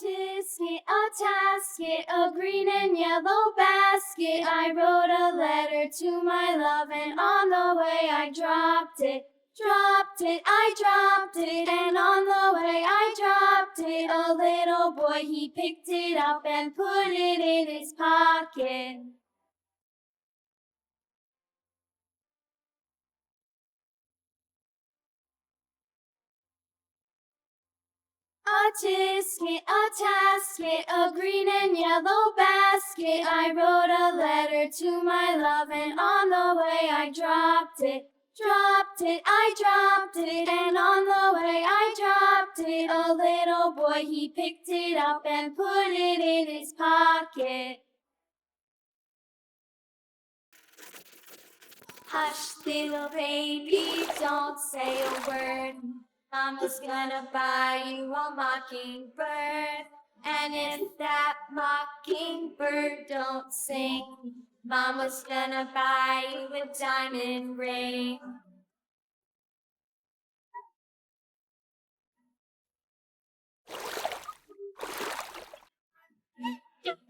Tisket a tasket, a green and yellow basket. I wrote a letter to my love, and on the way I dropped it. I dropped it, and on the way I dropped it. A little boy, he picked it up and put it in his pocket. A tisket, a tasket, a green and yellow basket. I wrote a letter to my love, and on the way I dropped it. I dropped it, and on the way I dropped it. A little boy, he picked it up and put it in his pocket. Hush, little baby, don't say a word. Mama's gonna buy you a mockingbird. And if that mockingbird don't sing, Mama's gonna buy you a diamond ring.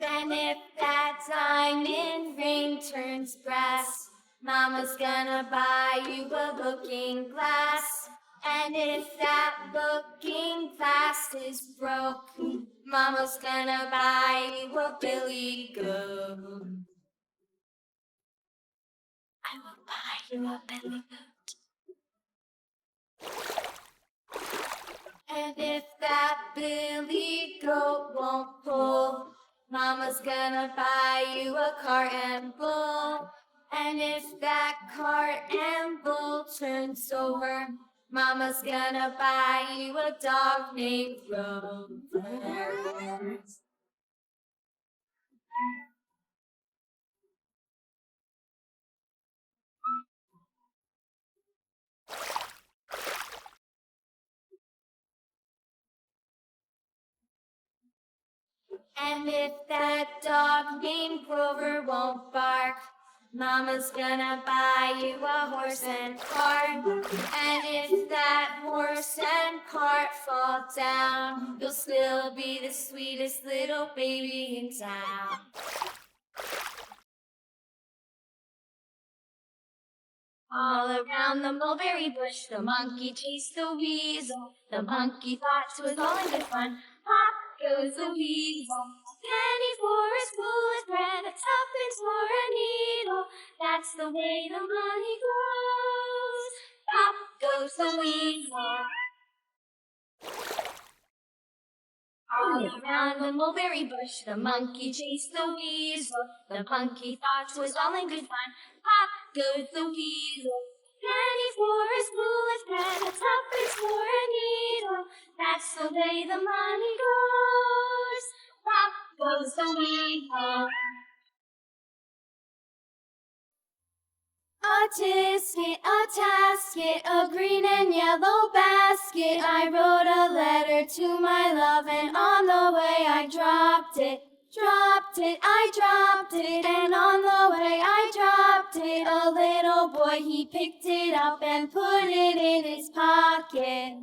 And if that diamond ring turns brass, Mama's gonna buy you a looking glass. And if that looking glass is broke, Mama's gonna buy you a billy goat. I will buy you a billy goat. And if that billy goat won't pull, Mama's gonna buy you a cart and bull. And if that cart and bull turns over, Mama's gonna buy you a dog named Rover. And if that dog named Grover won't bark, Mama's gonna buy you a horse and cart. And if that horse and cart fall down, you'll still be the sweetest little baby in town. All around the mulberry bush, the monkey chased the weasel. The monkey thought 'twas all in good fun. Pop goes the weasel. Penny for a spool of bread, a tuppence for a needle. That's the way the money goes. Pop goes the weasel. All around the mulberry bush, the monkey chased the weasel. The monkey thought 'twas all in good fun. Pop goes the weasel. Penny for a spool of bread, a tuppence for a needle. That's the way the money goes. Pop goes the weasel. A tisket, a tasket, a green and yellow basket. I wrote a letter to my love, and on the way I dropped it. I dropped it, and on the way I dropped it. A little boy, he picked it up and put it in his pocket.